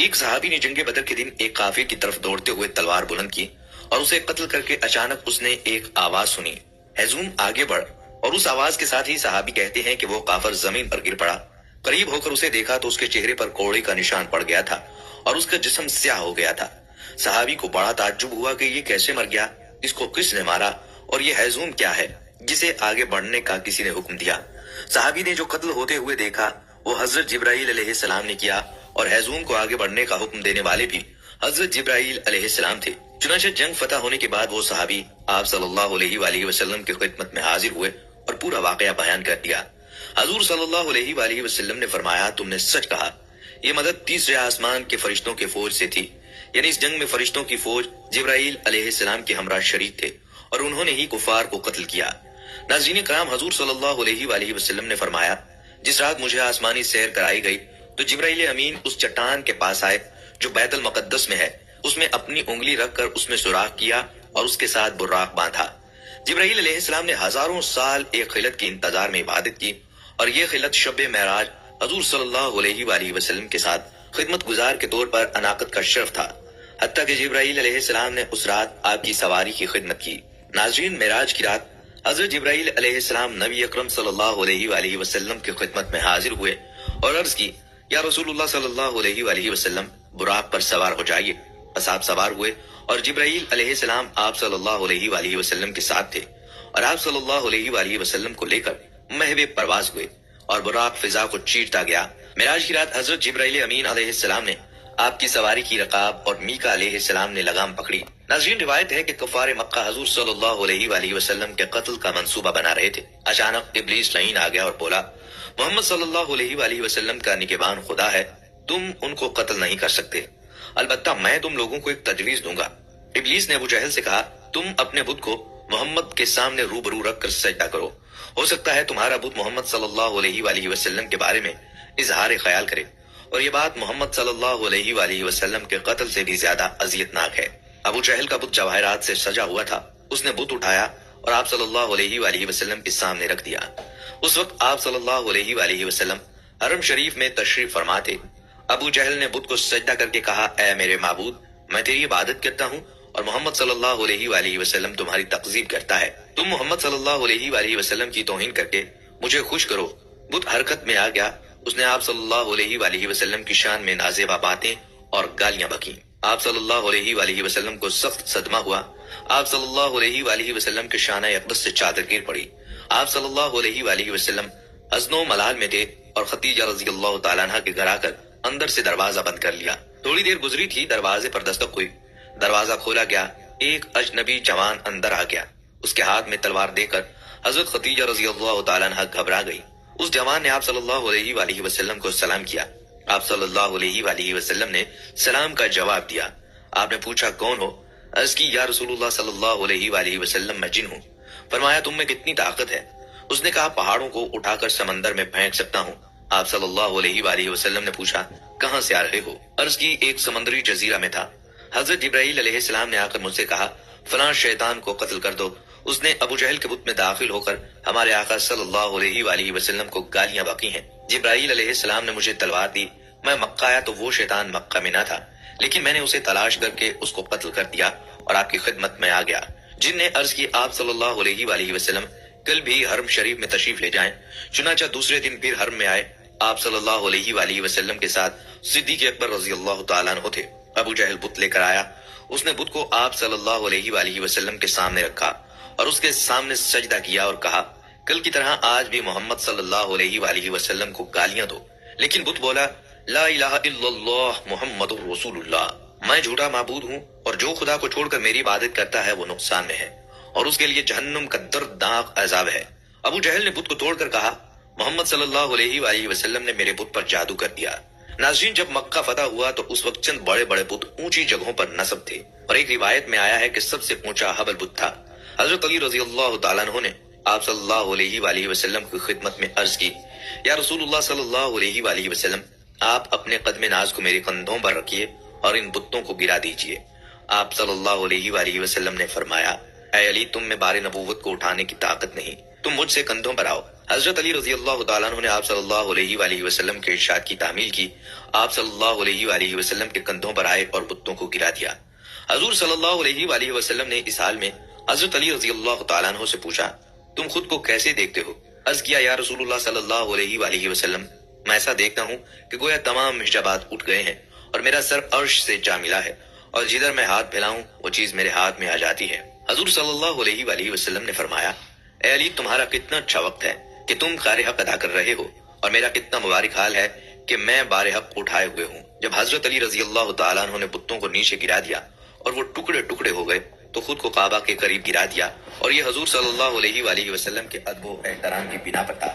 ایک صحابی نے جنگ بدر کے دن ایک کافر کی طرف دوڑتے ہوئے تلوار بلند کی اور اسے قتل کر کے اچانک اس نے ایک آواز سنی، ہیزوم آگے بڑھ، اور اس آواز کے ساتھ ہی صحابی کہتے ہیں کہ وہ کافر زمین پر گر پڑا۔ قریب ہو کر اسے دیکھا تو اس کے چہرے پر کوڑے کا نشان پڑ گیا تھا اور اس کا جسم سیاہ ہو گیا تھا۔ صحابی کو بڑا تعجب ہوا کہ یہ کیسے مر گیا، اس کو کس نے مارا، اور یہ ہیزوم کیا ہے جسے آگے بڑھنے کا کسی نے حکم دیا۔ صحابی نے جو قتل ہوتے ہوئے دیکھا وہ حضرت جبرائیل علیہ السلام نے کیا، اور ہیزوم کو آگے بڑھنے کا حکم دینے والے بھی حضرت جبرائیل علیہ السلام تھے۔ چنانچہ جنگ فتح ہونے کے بعد وہ صحابی آپ صلی اللہ علیہ وآلہ وسلم کی خدمت میں حاضر ہوئے اور پورا واقعہ بیان کر دیا۔ حضور صلی اللہ علیہ وآلہ وسلم نے فرمایا، تم نے سچ کہا، یہ مدد تیسرے آسمان کے فرشتوں کے فوج سے تھی، یعنی اس جنگ میں فرشتوں کی فوج جبرائیل علیہ السلام کے ہمراہ شریک تھے اور انہوں نے ہی کفار کو قتل کیا۔ ناظرین کرام، حضور صلی اللہ علیہ وآلہ وسلم نے فرمایا، جس رات مجھے آسمانی سیر کرائی گئی تو جبرائیل امین اس چٹان کے پاس آئے جو بیت المقدس میں ہے، اس میں اپنی انگلی رکھ کر اس میں سوراخ کیا اور اس کے ساتھ براق باندھا۔ جبرائیل علیہ السلام نے ہزاروں سال ایک خلت کے انتظار میں عبادت کی، اور یہ خلت شب معراج حضور صلی اللہ علیہ وآلہ وسلم کے ساتھ خدمت گزار کے طور پر عناقت کا شرف تھا، حتیٰ کہ جبرائیل علیہ السلام نے اس رات آپ کی سواری کی خدمت کی۔ ناظرین، معراج کی رات حضرت جبرائیل علیہ السلام نبی اکرم صلی اللہ علیہ وآلہ وسلم کی خدمت میں حاضر ہوئے اور عرض کی، یا رسول اللہ صلی اللہ علیہ وآلہ وسلم، براق پر سوار ہو جائیے۔ بس آپ سوار ہوئے اور جبرائیل علیہ السلام آپ صلی اللہ علیہ وآلہ وسلم کے ساتھ تھے، اور آپ صلی اللہ علیہ وآلہ وسلم کو لے کر محو پرواز ہوئے اور براق فضا کو چیرتا گیا۔ معراج کی رات حضرت جبرائیل امین علیہ السلام نے آپ کی سواری کی رکاب اور میکا علیہ السلام نے لگام پکڑی۔ ناظرین، روایت ہے کہ کفار مکہ حضور صلی اللہ علیہ وآلہ وسلم کے قتل کا منصوبہ بنا رہے تھے۔ اچانک ابلیس لعین آ گیا اور بولا، محمد صلی اللہ علیہ وآلہ وسلم کا نگہبان خدا ہے، تم ان کو قتل نہیں کر سکتے، البتہ میں تم لوگوں کو ایک تجویز دوں گا۔ ابلیس نے ابو جہل سے کہا، تم اپنے بت کو محمد کے سامنے روبرو رکھ کر سجدہ کرو، ہو سکتا ہے تمہارا بت محمد صلی اللہ علیہ وآلہ وسلم کے بارے میں اظہار خیال کرے، اور یہ بات محمد صلی اللہ علیہ وآلہ وسلم کے قتل سے بھی زیادہ اذیتناک ہے۔ ابو جہل کا بت جواہرات سے سجا ہوا تھا، اس نے بت اٹھایا اور آپ صلی اللہ علیہ وآلہ وسلم کے سامنے رکھ دیا۔ اس وقت آپ صلی اللہ علیہ وآلہ وسلم حرم شریف میں تشریف فرما تھے۔ ابو جہل نے بت کو سجدہ کر کے کہا، اے میرے معبود، میں تیری عبادت کرتا ہوں اور محمد صلی اللہ علیہ وآلہ وسلم تمہاری تکذیب کرتا ہے، تم محمد صلی اللہ علیہ وآلہ وسلم کی توہین کر کے مجھے خوش کرو۔ بت حرکت میں آ گیا، اس نے آپ صلی اللہ علیہ وآلہ وسلم کی شان میں نازیبہ باتیں اور گالیاں بکیں۔ آپ صلی اللہ علیہ وآلہ وسلم کو سخت صدمہ ہوا، آپ صلی اللہ علیہ وآلہ وسلم کے شانہ اقدس سے چادر گر پڑی۔ آپ صلی اللہ علیہ وآلہ وسلم حزن و ملال میں تھے اور خدیجہ رضی اللہ تعالیٰ عنہ کے گھر آ کر اندر سے دروازہ بند کر لیا۔ تھوڑی دیر گزری تھی، دروازے پر دستک ہوئی، دروازہ کھولا گیا، ایک اجنبی جوان اندر آ گیا، اس کے ہاتھ میں تلوار دے کر حضرت خدیجہ رضی اللہ تعالیٰ عنہ گھبرا گئی۔ اس جوان نے آپ صلی اللہ علیہ وآلہ وسلم کو سلام کیا۔ آپ صلی اللہ علیہ وآلہ وسلم نے سلام کا جواب دیا۔ آپ نے پوچھا، کون ہو؟ عرض کی، یا رسول اللہ صلی اللہ علیہ وآلہ وسلم، میں جن ہوں۔ فرمایا، تم میں کتنی طاقت ہے؟ اس نے کہا، پہاڑوں کو اٹھا کر سمندر میں پھینک سکتا ہوں۔ آپ صلی اللہ علیہ وآلہ وسلم نے پوچھا، کہاں سے آ رہے ہو؟ عرض کی، ایک سمندری جزیرہ میں تھا، حضرت جبرائیل علیہ السلام نے آ کر مجھ سے کہا، فلاں شیطان کو قتل کر دو، اس نے ابو جہل کے بت میں داخل ہو کر ہمارے آقا صلی اللہ علیہ وآلہ وسلم کو گالیاں بکی ہیں۔ جبرائیل علیہ السلام نے مجھے تلوار دی، میں مکہ آیا تو وہ شیطان مکہ میں نہ تھا، لیکن میں نے اسے تلاش کر کے اس کو قتل کر دیا اور آپ کی خدمت میں آ گیا۔ جن نے عرض کی، آپ صلی اللہ علیہ وآلہ وسلم کل بھی حرم شریف میں تشریف لے جائیں۔ چنانچہ دوسرے دن پھر حرم میں آئے، آپ صلی اللہ علیہ وآلہ وسلم کے ساتھ صدیق اکبر رضی اللہ تعالیٰ عنہ تھے۔ ابو جہل بت لے کر آیا، اس نے بت کو آپ صلی اللہ علیہ وآلہ وسلم کے سامنے رکھا اور اس کے سامنے سجدہ کیا اور کہا، کل کی طرح آج بھی محمد صلی اللہ علیہ وآلہ وسلم کو گالیاں دو۔ لیکن بت بولا، لا الہ الا اللہ محمد رسول اللہ، میں جھوٹا معبود ہوں اور جو خدا کو چھوڑ کر میری عبادت کرتا ہے وہ نقصان میں ہے اور اس کے لیے جہنم کا دردناک عذاب ہے۔ ابو جہل نے بت کو توڑ کر کہا، محمد صلی اللہ علیہ وآلہ وسلم نے میرے بت پر جادو کر دیا۔ ناظرین، جب مکہ فتح ہوا تو اس وقت چند بڑے بڑے بت اونچی جگہوں پر نصب تھے، اور ایک روایت میں آیا ہے کہ سب سے اونچا حبل بت تھا۔ حضرت علی رضی اللہ تعالیٰ عنہ نے آپ صلی اللہ علیہ وآلہ وسلم کی خدمت میں عرض کی، یا رسول اللہ صلی اللہ علیہ وآلہ وسلم، آپ اپنے قدم ناز کو میرے کندھوں پر رکھیے اور ان بتوں کو گرا دیجیے۔ آپ صلی اللہ علیہ وآلہ وسلم نے فرمایا، اے علی، تم میں بار نبوت کو اٹھانے کی طاقت نہیں، تم مجھ سے کندھوں پر آؤ۔ حضرت علی رضی اللہ تعالیٰ عنہ نے آپ صلی اللہ علیہ وآلہ وسلم کے ارشاد کی تعمیل کی۔ آپ صلی اللہ علیہ وآلہ وسلم کے کندھوں پر آئے اور بتوں کو گرا دیا۔ حضور صلی اللہ علیہ وآلہ وسلم نے اس حال میں حضرت علی رضی اللہ تعالیٰ عنہ سے پوچھا، تم خود کو کیسے دیکھتے ہو؟ عرض کیا، یا رسول اللہ صلی اللہ علیہ وآلہ وسلم، میں ایسا دیکھتا ہوں کہ گویا تمام حجابات اٹھ گئے ہیں اور میرا سر عرش سے جا ملا ہے، اور جدھر میں ہاتھ پھیلاؤں وہ چیز میرے ہاتھ میں آ جاتی ہے۔ حضور صلی اللہ علیہ وآلہ وسلم نے فرمایا، اے علی، تمہارا کتنا اچھا وقت ہے کہ تم خیر حق ادا کر رہے ہو، اور میرا کتنا مبارک حال ہے کہ میں بار حق اٹھائے ہوئے ہوں۔ جب حضرت علی رضی اللہ تعالیٰ عنہ نے بتوں کو نیچے گرا دیا اور وہ ٹکڑے ٹکڑے ہو گئے تو خود کو کعبہ کے قریب گرا دیا، اور یہ حضور صلی اللہ علیہ وآلہ وسلم کے ادب و احترام کی بنا پر تھا۔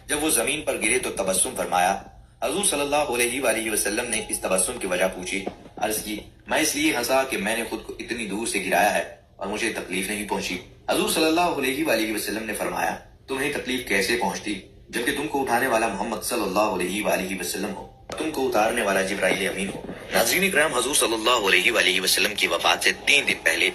جب وہ زمین پر گرے تو تبسم فرمایا۔ حضور صلی اللہ علیہ وآلہ وسلم نے اس تبسم کی وجہ پوچھی۔ عرض کی، میں اس لیے ہنسا کہ میں نے خود کو اتنی دور سے گرایا ہے اور مجھے تکلیف نہیں پہنچی۔ حضور صلی اللہ علیہ وآلہ وسلم نے فرمایا، تمہیں تکلیف کیسے پہنچتی جبکہ تم کو اٹھانے والا محمد صلی اللہ علیہ وآلہ وسلم ہو، تم کو اتارنے والا جبرائیل امین ہو۔ ناظرین اکرام، حضور صلی اللہ علیہ وآلہ وسلم کی وفات سے 3 دن پہلے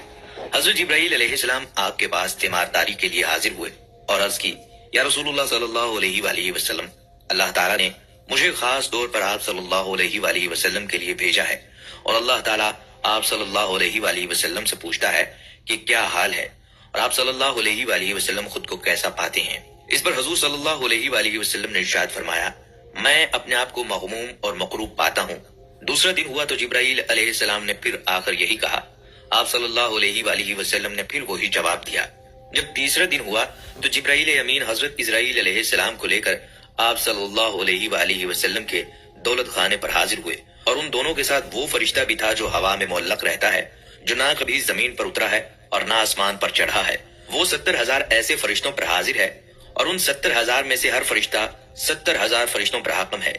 حضرت جبرائیل علیہ السلام آپ کے پاس تیمارداری کے لیے حاضر ہوئے اور عرض کی، یا رسول اللہ صلی اللہ علیہ وآلہ وسلم، اللہ تعالیٰ نے مجھے خاص طور پر آپ صلی اللہ علیہ وآلہ وسلم کے لیے بھیجا ہے، اور اللہ تعالیٰ آپ صلی اللہ علیہ وآلہ وسلم سے پوچھتا ہے کہ کیا حال ہے، اور آپ صلی اللہ علیہ وآلہ وسلم خود کو کیسا پاتے ہیں۔ اس پر حضور صلی اللہ علیہ وآلہ وسلم نے ارشاد فرمایا، میں اپنے آپ کو مغموم اور مکروب پاتا ہوں۔ دوسرا دن ہوا تو جبرائیل علیہ السلام نے پھر آ کر یہی کہا۔ آپ صلی اللہ علیہ وآلہ وسلم نے پھر وہی جواب دیا۔ جب تیسرا دن ہوا تو جبرائیل امین حضرت اسرائیل علیہ السلام کو لے کر آپ صلی اللہ علیہ وآلہ وسلم کے دولت خانے پر حاضر ہوئے، اور ان دونوں کے ساتھ وہ فرشتہ بھی تھا جو ہوا میں معلق رہتا ہے، جو نہ کبھی زمین پر اترا ہے اور نہ آسمان پر چڑھا ہے۔ وہ 70,000 ایسے فرشتوں پر حاضر ہے، اور ان 70,000 میں سے ہر فرشتہ 70,000 فرشتوں پر حاکم ہے۔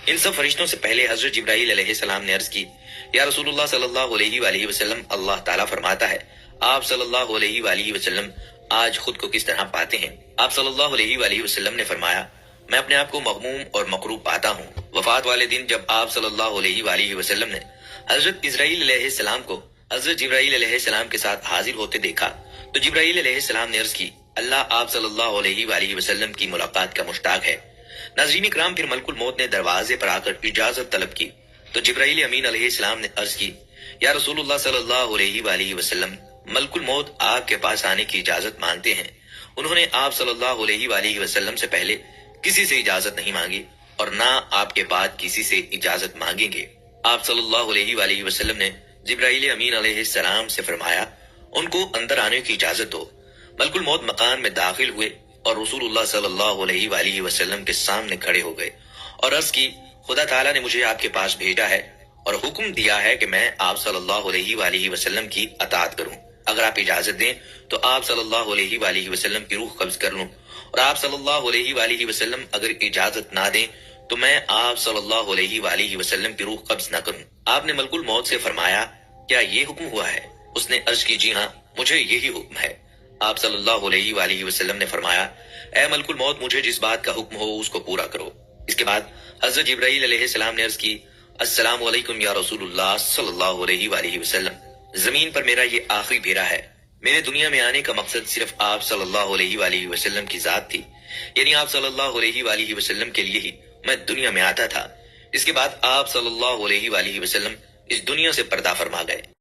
ان سب فرشتوں سے پہلے حضرت جبرائیل علیہ السلام نے عرض کی، یا رسول اللہ صلی اللہ علیہ وآلہ وسلم، اللہ تعالیٰ فرماتا ہے، آپ صلی اللہ علیہ وآلہ وسلم آج خود کو کس طرح پاتے ہیں؟ آپ صلی اللہ علیہ وآلہ وسلم نے فرمایا، میں اپنے آپ کو مغموم اور مکروب پاتا ہوں۔ وفات والے دن جب آپ صلی اللہ علیہ وآلہ وسلم نے حضرت اسرائیل علیہ السلام کو حضرت جبرائیل علیہ السلام کے ساتھ حاضر ہوتے دیکھا تو جبرائیل علیہ السلام نے عرض کی، اللہ آپ صلی اللہ علیہ وآلہ وسلم کی ملاقات کا مشتاق ہے۔ ناظرین اکرام، پھر ملک الموت نے دروازے پر آ کر اجازت طلب کی تو جبرائیل امین علیہ السلام نے عرض کی، یا رسول اللہ صلی اللہ علیہ وآلہ وسلم، ملک الموت آپ کے پاس آنے کی اجازت مانگتے ہیں۔ انہوں نے آپ صلی اللہ علیہ وآلہ وسلم سے پہلے کسی سے اجازت نہیں مانگی اور نہ آپ کے بعد کسی سے اجازت مانگیں گے۔ آپ صلی اللہ علیہ وآلہ وسلم نے جبرائیل امین علیہ السلام سے فرمایا، ان کو اندر آنے کی اجازت دو۔ ملک الموت مکان میں داخل ہوئے اور رسول اللہ صلی اللہ علیہ وآلہ وسلم کے سامنے کھڑے ہو گئے اور عرض کی، خدا تعالیٰ نے مجھے آپ کے پاس بھیجا ہے اور حکم دیا ہے کہ میں آپ صلی اللہ علیہ وآلہ وسلم کی اطاعت کروں۔ اگر آپ اجازت دیں تو آپ صلی اللہ علیہ وآلہ وسلم کی روح قبض کر لوں، اور آپ صلی اللہ علیہ وآلہ وسلم اگر اجازت نہ دیں تو میں آپ صلی اللہ علیہ وآلہ وسلم کی روح قبض نہ کروں۔ آپ نے ملک الموت سے فرمایا، کیا یہ حکم ہوا ہے؟ اس نے عرض کی، جی ہاں، مجھے یہی حکم ہے۔ آپ صلی اللہ علیہ وآلہ وسلم نے فرمایا، اے ملک الموت، مجھے جس بات کا حکم ہو اس کو پورا کرو۔ اس کے بعد حضرت جبرائیل علیہ السلام نے عرض کی، السلام علیکم یا رسول اللہ صلی اللہ علیہ وآلہ وسلم، زمین پر میرا یہ آخری پھیرا ہے۔ میرے دنیا میں آنے کا مقصد صرف آپ صلی اللہ علیہ وآلہ وسلم کی ذات تھی، یعنی آپ صلی اللہ علیہ وآلہ وسلم کے لیے ہی میں دنیا میں آتا تھا۔ اس کے بعد آپ صلی اللہ علیہ وآلہ وسلم اس دنیا سے پردہ فرما گئے۔